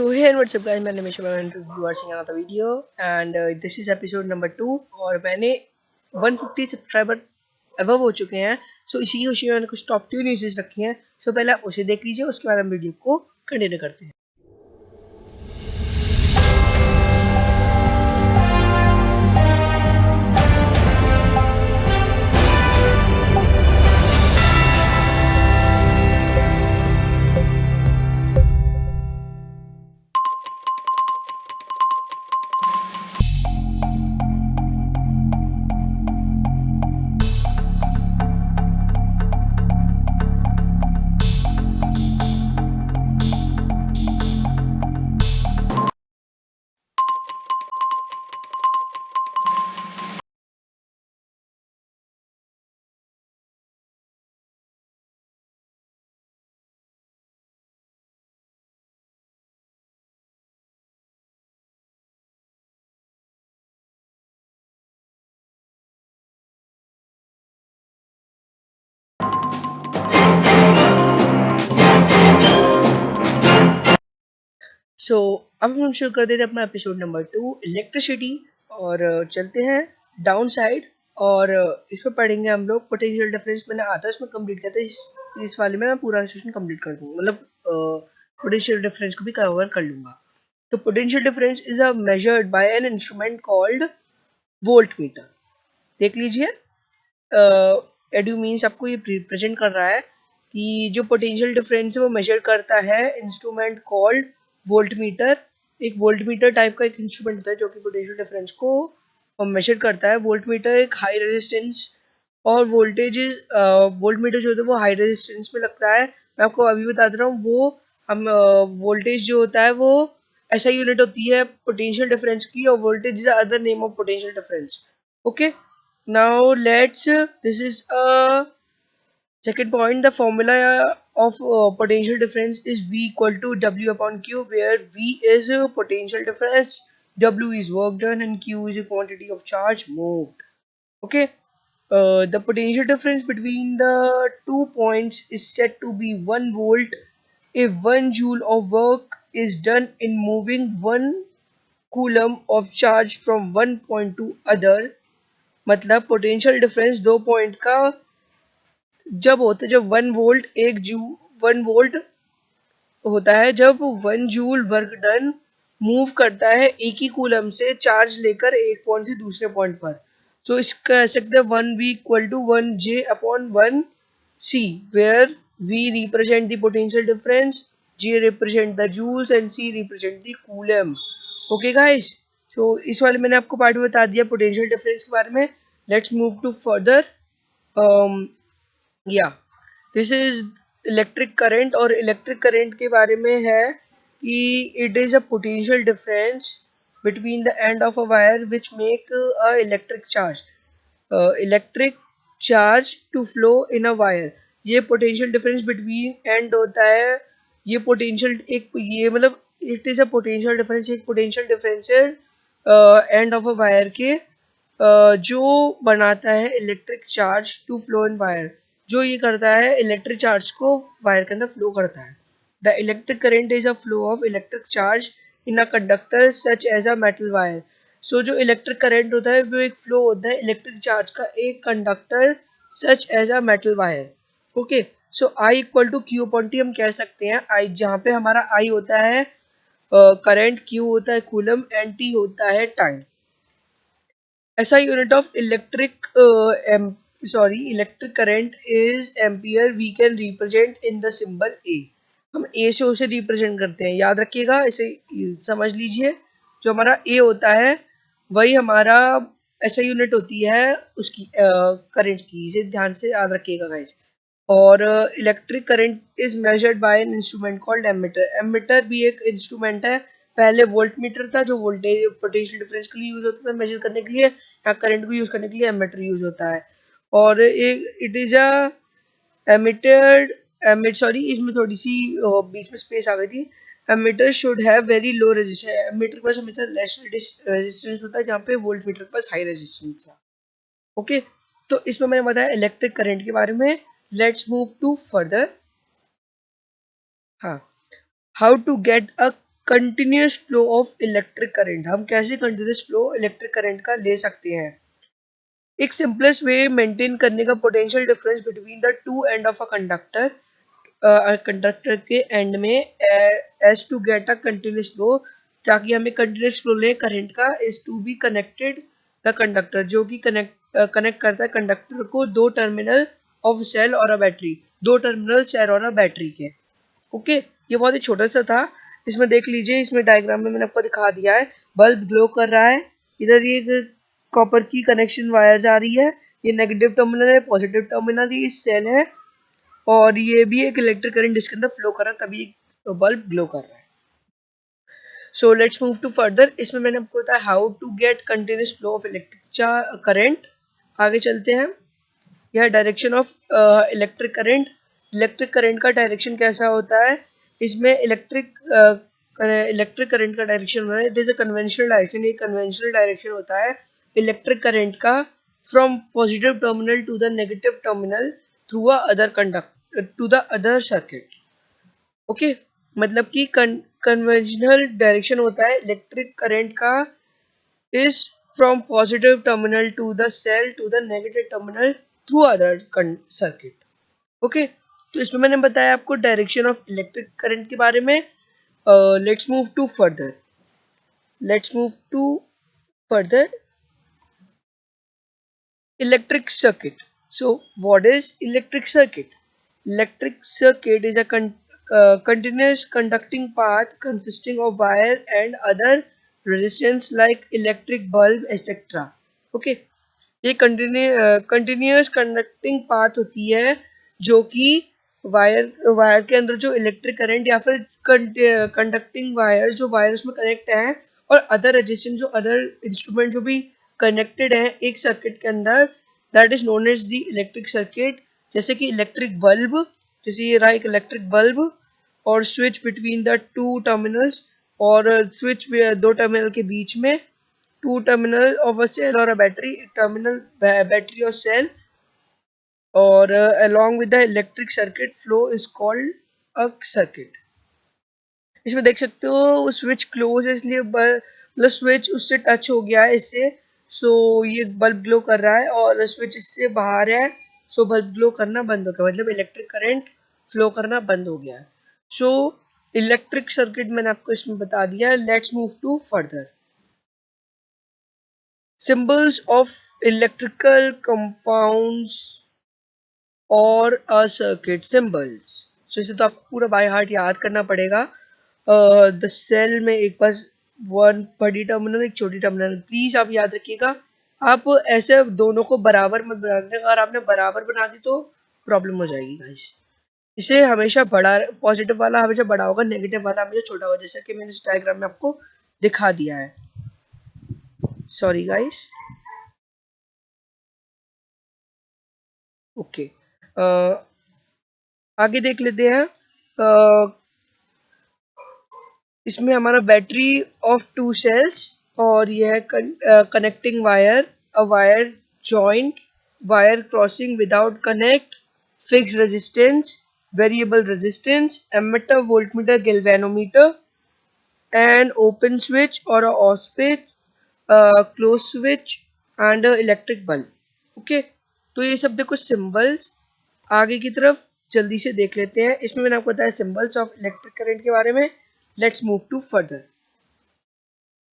So hey and what's up guys, my name is Shubham and you are seeing another video and this is episode number 2 और मैंने 150 subscriber above हो चुके हैं। सो इसी की खुशी में मैंने कुछ टॉप 2 न्यूज़ रखी हैं। सो पहले आप उसे देख लीजिए, उसके बाद हम वीडियो को कंटिन्यू करते हैं। सो अब हम शुरू कर देते हैं अपना एपिसोड नंबर 2 इलेक्ट्रिसिटी और चलते हैं डाउन साइड और इसमें पढ़ेंगे हम लोग पोटेंशियल डिफरेंस। मैंने आधा इसमें कंप्लीट किया था, इस वाले में मैं पूरा सेशन कंप्लीट कर दूंगा, मतलब पोटेंशियल डिफरेंस को भी कवर कर लूंगा। तो potential difference is a measured by an instrument called volt meter. देख लीजिए, एडू मीन्स आपको ये प्रेजेंट कर रहा है कि जो पोटेंशियल डिफरेंस है वो मेजर करता है इंस्ट्रूमेंट कॉल्ड वोल्ट मीटर। एक वोल्ट मीटर टाइप का एक इंस्ट्रूमेंट होता है जो कि पोटेंशियल डिफरेंस को मेजर करता है। वोल्ट मीटर एक हाई रेजिस्टेंस और वोल्टेज, वोल्ट मीटर जो होता है वो हाई रेजिस्टेंस में लगता है। मैं आपको अभी बता दे रहा हूँ, वो हम वोल्टेज जो होता है वो ऐसा यूनिट होती है पोटेंशियल डिफरेंस की, और voltage is other name of potential difference. Okay, now let's this is a second point. The formula of potential difference is V equal to W upon Q, where V is potential difference, W is work done, and Q is a quantity of charge moved. Okay, the potential difference between the 2 points is said to be 1 volt if 1 joule of work is done in moving 1 coulomb of charge from one point to other। मतलब potential difference 2 point का जब होता है जब 1 volt होता है, जब 1 joule work done move करता है एक ही कूलम से चार्ज लेकर एक पॉइंट से दूसरे पॉइंट पर। सो इसका कह सकते हैं 1v equal to 1j upon 1c, where v represent the potential difference, j represent the joules and c represent the coulomb. Okay guys, so इस वाले मैंने आपको पार्ट में बता दिया पोटेंशियल डिफरेंस के बारे में। Let's move to further. या दिस इज इलेक्ट्रिक करंट, और इलेक्ट्रिक करंट के बारे में है कि it is a potential difference between the end of a wire which make a electric charge, electric charge to flow in a wire. ये potential difference between end होता है। ये पोटेंशियल एक ये मतलब it is a potential difference, एक potential difference है एंड ऑफ अ वायर के जो बनाता है electric charge to flow in wire. जो ये करता है इलेक्ट्रिक चार्ज को वायर के अंदर फ्लो करता है। The electric current is a flow of electric charge in a conductor such as a metal wire. So जो इलेक्ट्रिक करंट होता है वो एक फ्लो होता है इलेक्ट्रिक चार्ज का एक conductor such as a metal wire. Okay, so I equal to Q upon T हम कह सकते हैं। आई जहाँ पे हमारा आई होता है करंट, क्यू होता है कूलम एंड टी होता है टाइम। ऐसा unit of electric electric current is ampere. We can represent in the symbol A. हम ए से उसे रिप्रेजेंट करते हैं, याद रखिएगा, इसे समझ लीजिए। जो हमारा ए होता है वही हमारा ऐसा यूनिट होती है उसकी करंट की, इसे ध्यान से याद रखिएगा गाइस। और electric current is measured by an instrument called ammeter. Ammeter भी एक इंस्ट्रूमेंट है। पहले वोल्ट मीटर था जो वोल्टेज पोटेंशियल डिफरेंस के लिए यूज होता था मेजर करने के लिए, या करंट को यूज करने के लिए एमीटर यूज होता है। और एक it is a emitted emit sorry इसमें थोड़ी सी बीच में स्पेस आ गई थी। Ammeter should have very low resistance. Ammeter के पास हमेशा लेस रेजिस्टेंस होता है जहाँ पे वोल्ट मीटर के पास हाई रेजिस्टेंस था। ओके, तो इसमें मैंने बताया इलेक्ट्रिक करंट के बारे में। Let's move to further. हाँ, how to get a continuous flow of electric current, हम कैसे कंटिन्यूस फ्लो इलेक्ट्रिक करंट का ले सकते हैं। एक सिंपलेस्ट वे मेंटेन करने का potential difference between the two end of a conductor, conductor के एंड में as to get a continuous flow, ताकि हमें कंटिन्यूस फ्लो ले करंट का, is to be connected the conductor, जो कि कनेक्ट करता है कंडक्टर को दो टर्मिनल ऑफ सेल और अ बैटरी, दो टर्मिनल सेल और अ बैटरी के। ओके, ये बहुत ही छोटा सा था। इसमें देख लीजिए, इसमें डायग्राम में मैंने आपको दिखा दिया है, बल्ब ग्लो कर रहा है, इधर ये कॉपर की कनेक्शन वायर जा रही है, ये नेगेटिव टर्मिनल है, पॉजिटिव टर्मिनल ये सेल है, और ये भी एक इलेक्ट्रिक करंट इसके अंदर फ्लो कर रहा है, तभी तो बल्ब ग्लो कर रहा है। So let's move to further. इसमें मैंने आपको बताया how to get continuous flow of electric current. आगे चलते हैं। यह direction of electric current. Electric current का डायरेक्शन कैसा होता है, इसमें इलेक्ट्रिक करंट का डायरेक्शन होता है, it is a conventional direction, एक कन्वेंशनल डायरेक्शन होता है इलेक्ट्रिक करंट का, from positive terminal to the negative terminal through a other conduct to the other circuit. Okay, मतलब कि कन्वेंशनल डायरेक्शन होता है इलेक्ट्रिक करंट का is from positive terminal to the cell to the negative terminal through other circuit. Okay, तो इसमें मैंने बताया आपको डायरेक्शन ऑफ इलेक्ट्रिक करंट के बारे में। Let's move to further, let's move to further electric circuit. So what is electric circuit? Electric circuit is a continuous conducting path consisting of wire and other resistance like electric bulb etc. Okay, ये continuous conducting path होती है, जो कि wire wire के अंदर जो electric current या फिर कंडक्टिंग वायर जो वायर उसमें कनेक्ट है, और अदर रेजिस्टेंस जो अदर इंस्ट्रूमेंट जो भी कनेक्टेड है एक सर्किट के अंदर, that is known as the electric circuit. जैसे कि इलेक्ट्रिक बल्ब, जैसे ये रहा एक इलेक्ट्रिक बल्ब, और switch between the two terminals, और स्विच दो टर्मिनल के बीच में, two terminal of a cell or a battery, terminal battery or cell, or along with the electric circuit flow is called a circuit. इसमें देख सकते हो स्विच क्लोज है, इसलिए मतलब स्विच उससे टच हो गया है इससे, सो ये बल्ब ग्लो कर रहा है, और स्विच इससे बाहर है, सो बल्ब ग्लो करना बंद हो गया, मतलब इलेक्ट्रिक करंट फ्लो करना बंद हो गया है। सो इलेक्ट्रिक सर्किट मैंने आपको इसमें बता दिया। Let's move to further. Symbols of electrical compounds और अ सर्किट सिंबल्स। सो इसे तो आपको पूरा बाय हार्ट याद करना पड़ेगा। द सेल में एक पास वन बड़ी टर्मिनल एक छोटी टर्मिनल, प्लीज आप याद रखिएगा। आप ऐसे दोनों को बराबर मत बना देना, अगर आपने बराबर बना दी तो प्रॉब्लम हो जाएगी गाइस। इसे हमेशा बड़ा, पॉजिटिव वाला हमेशा बड़ा होगा, नेगेटिव वाला हमेशा छोटा होगा, जैसा कि मैंने इस डायग्राम में आपको दिखा दिया है। Sorry guys. ओके, आगे देख लेते हैं। इसमें हमारा बैटरी ऑफ टू सेल्स, और यह है connecting wire, a wire joint, wire crossing without connect, fix resistance, variable resistance, ammeter voltmeter galvanometer, and open switch और off switch, close switch, and electric bulb. Okay, तो ये सब देखो symbols. आगे की तरफ जल्दी से देख लेते हैं। इसमें मैंने आपको बताया सिंबल्स ऑफ इलेक्ट्रिक करंट के बारे में। Let's move to further.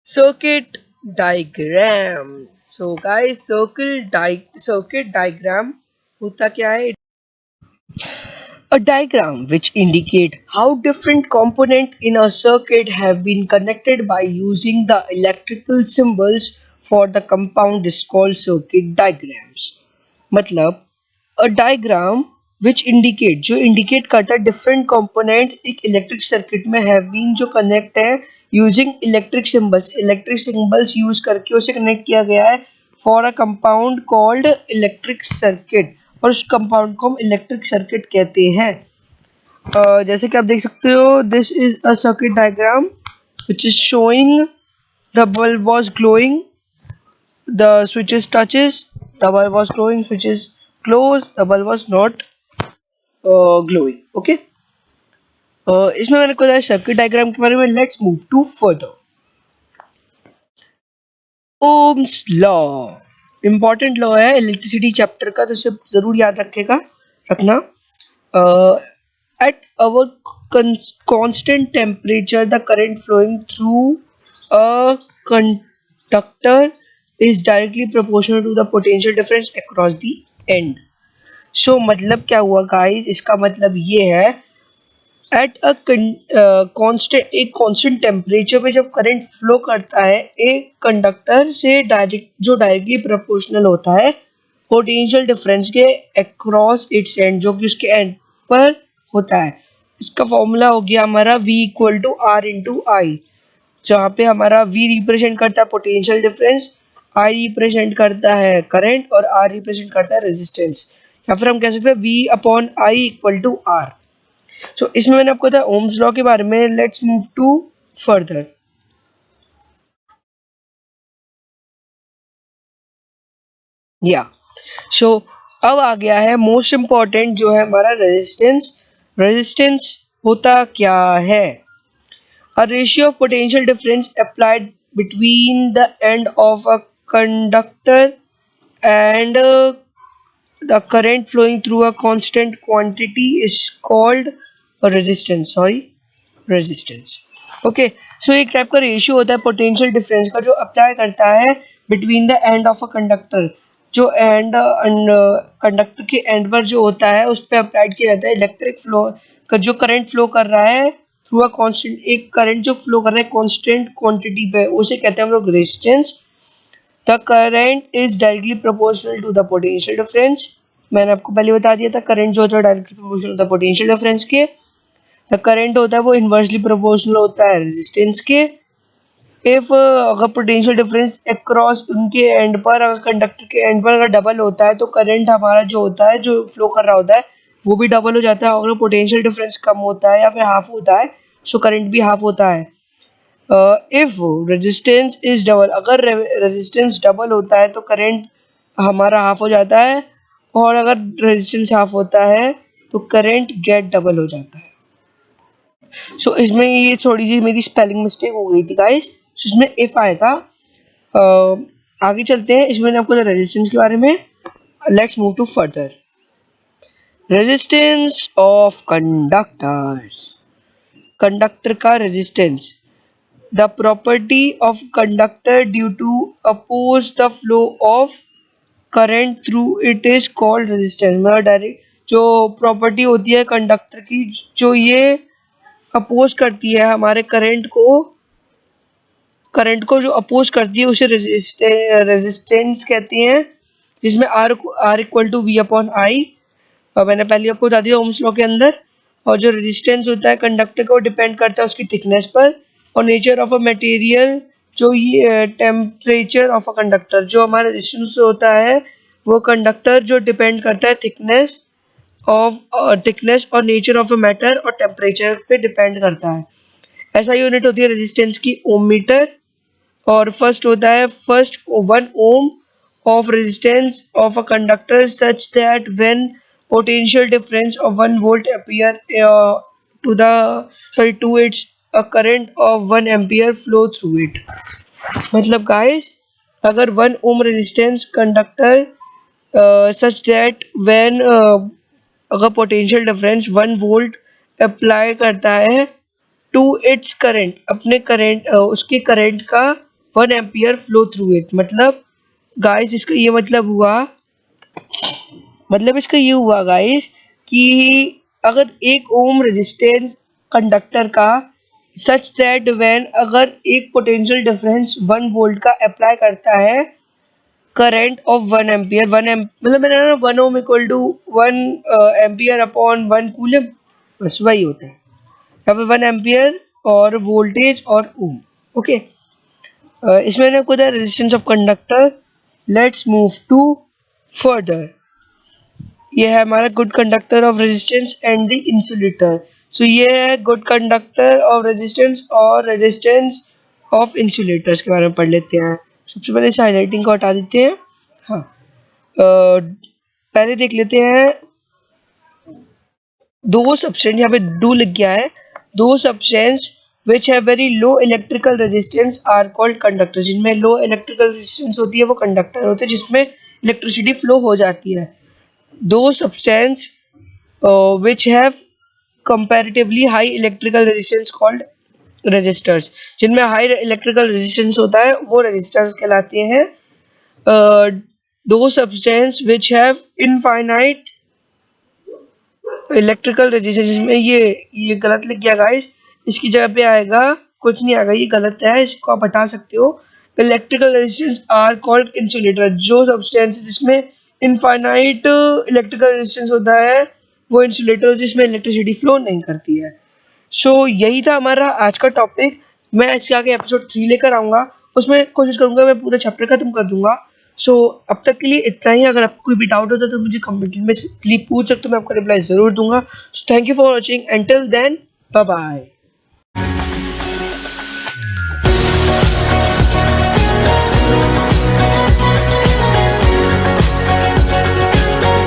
Circuit diagram. So guys, circuit diagram होता क्या है? A diagram which indicate how different components in a circuit have been connected by using the electrical symbols for the compound is called circuit diagrams. मतलब a diagram which indicate, जो indicate करता है different components एक electric circuit में have been जो connect है using electric symbols use करके उसे connect किया गया है for a compound called electric circuit, और उस compound को हम electric circuit कहते हैं। जैसे कि आप देख सकते हो, this is a circuit diagram which is showing the bulb was glowing, the switches touches, the bulb was glowing, switches closed, the bulb was not glowing. Okay, इसमें मैंने बताया सर्किट डायग्राम के बारे में. Let's move to further. Ohm's law important law है electricity chapter का, तो इसे जरूर याद रखना. At our constant temperature, the current flowing through a conductor is directly proportional to the potential difference across the end. So मतलब क्या हुआ guys? इसका मतलब ये है एट अ कांस्टेंट, एक कांस्टेंट टेम्परेचर पे जब करंट फ्लो करता है एक कंडक्टर से डायरेक्टली प्रोपोर्शनल होता है पोटेंशियल डिफरेंस के अक्रॉस इट्स एंड, जो कि उसके एंड पर होता है. इसका फॉर्मूला हो गया हमारा v equal to R into I, जहाँ पे हमारा v रिप्रेजेंट करता है पोटेंशियल डिफरेंस, i रिप्रेजेंट करता है करंट और r रिप्रेजेंट करता है रेजिस्टेंस. या फिर हम कह सकते हैं v upon I equal to R. So इसमें मैंने आपको बताया ओम्स लॉ के बारे में. Let's move to further. या सो अब आ गया है मोस्ट इम्पॉर्टेंट, जो है हमारा रेजिस्टेंस. रेजिस्टेंस होता क्या है? A ratio of potential difference applied between the end of a conductor and the current flowing through a constant quantity is called a resistance. Sorry, resistance. Okay, so एक type का ratio होता है potential difference का, जो apply करता है between the end of a conductor. जो and conductor के एंड पर जो होता है उस पर अप्लाइड किया जाता है इलेक्ट्रिक फ्लो का, जो करंट फ्लो कर रहा है थ्रू अ कांस्टेंट. एक करंट जो फ्लो कर रहा है कांस्टेंट क्वांटिटी पे, उसे कहते हैं हम लोग resistance. The current is directly proportional to the potential difference. मैंने आपको पहले बता दिया था करंट जो होता है डायरेक्टली प्रोपोर्शनल होता है पोटेंशियल डिफरेंस के. द करंट होता है वो इन्वर्सली प्रोपोर्शनल होता है रेजिस्टेंस के. इफ अगर पोटेंशियल डिफरेंस अक्रॉस उनके एंड पर, अगर कंडक्टर के एंड पर अगर डबल होता है तो करंट हमारा जो होता है, जो फ्लो कर रहा होता है, वो भी डबल हो जाता है. अगर पोटेंशियल डिफरेंस कम होता है या फिर हाफ होता है, सो करंट भी हाफ होता है. इफ रेजिस्टेंस इज डबल, अगर रेजिस्टेंस डबल होता है तो करंट हमारा हाफ हो जाता है, और अगर रेजिस्टेंस हाफ होता है तो करंट गेट डबल हो जाता है. सो इसमें ये थोड़ी सी मेरी स्पेलिंग मिस्टेक हो गई थी गाइस. इसमें इफ आएगा. आगे चलते हैं. इसमें मैंने आपको रेजिस्टेंस के बारे में. Let's move to further. Resistance of conductors. Conductor का resistance. The property of conductor due to oppose the flow of current through it is called resistance. मतलब डायरेक्ट जो प्रॉपर्टी होती है कंडक्टर की, जो ये अपोज करती है हमारे करंट को जो अपोज करती है उसे रेजिस्टेंस कहते हैं, जिसमें R equal to V upon I. और मैंने पहले आपको बता दिया ओम्स लॉ के अंदर. और जो रेजिस्टेंस होता है कंडक्टर को डिपेंड करता है उसकी थिकनेस पर और नेचर ऑफ अ मटेरियल. जो ये टेम्परेचर ऑफ अ कंडक्टर, जो हमारा रेजिस्टेंस होता है वो कंडक्टर जो डिपेंड करता है थिकनेस और नेचर ऑफ अ मैटर और टेम्परेचर पे डिपेंड करता है. ऐसा यूनिट होती है रेजिस्टेंस की ओम मीटर. और फर्स्ट होता है first 1 ohm of resistance of a conductor such that when potential difference of 1 volt appear to the to its a current of 1 ampere flow through it. मतलब guys, अगर 1 ohm resistance conductor such that when अगर potential difference 1 volt apply करता है to its current, अपने current उसके current का 1 ampere flow through it. मतलब guys इसका ये हुआ गाइस कि अगर 1 ओम रेजिस्टेंस कंडक्टर का सच दैट व्हेन अगर एक पोटेंशियल डिफरेंस 1 वोल्ट का अप्लाई करता है करंट ऑफ 1 एम्पियर, मतलब मैंने ना 1 ohm equal to 1 ampere upon 1 coulomb, बस वही होता है. यहाँ पे 1 एम्पियर और वोल्टेज और ओम. ओके, इसमें ना खुद है resistance of conductor. Let's move to further. ये है हमारा good conductor of resistance and the insulator. So ये है गुड कंडक्टर ऑफ रेजिस्टेंस और रेजिस्टेंस ऑफ इंसुलेटर्स के बारे में पढ़ लेते हैं. सबसे पहले इस हाईलाइटिंग को हटा देते हैं. हाँ, पहले देख लेते हैं दो सब्सटेंस. यहाँ पे डू लिख गया है. दो substance which have very low electrical resistance are called conductors. जिनमें low electrical resistance होती है वो कंडक्टर होते हैं जिसमें इलेक्ट्रिसिटी फ्लो हो जाती है. दो substance which have comparatively high electrical resistance called resistors. जिनमें हाई इलेक्ट्रिकल रेजिस्टेंस होता है वो रेजिस्टर्स कहलाते हैं. दो substance which have infinite electrical resistance, जिसमें ये गलत लिख गया गाइस, इसकी जगह पे आएगा, कुछ नहीं आएगा, ये गलत है, इसको आप हटा सकते हो. Electrical resistance R called insulator. जो सब्सटेंस जिसमें इनफाइनाइट इलेक्ट्रिकल रेजिस्टेंस होता है वो इंसुलेटर जिसमें इलेक्ट्रिसिटी फ्लो नहीं करती है. सो यही था हमारा आज का टॉपिक. मैं इसके आगे एपिसोड 3 लेकर आऊँगा, उसमें कोशिश करूँगा मैं पूरा चैप्टर खत्म कर दूंगा. सो अब तक के लिए इतना ही. अगर आपको कोई भी डाउट होता है तो मुझे कमेंट में प्लीज पूछ सकते हो, मैं आपका रिप्लाई ज़रूर दूंगा. So thank you for watching. Until then, bye bye.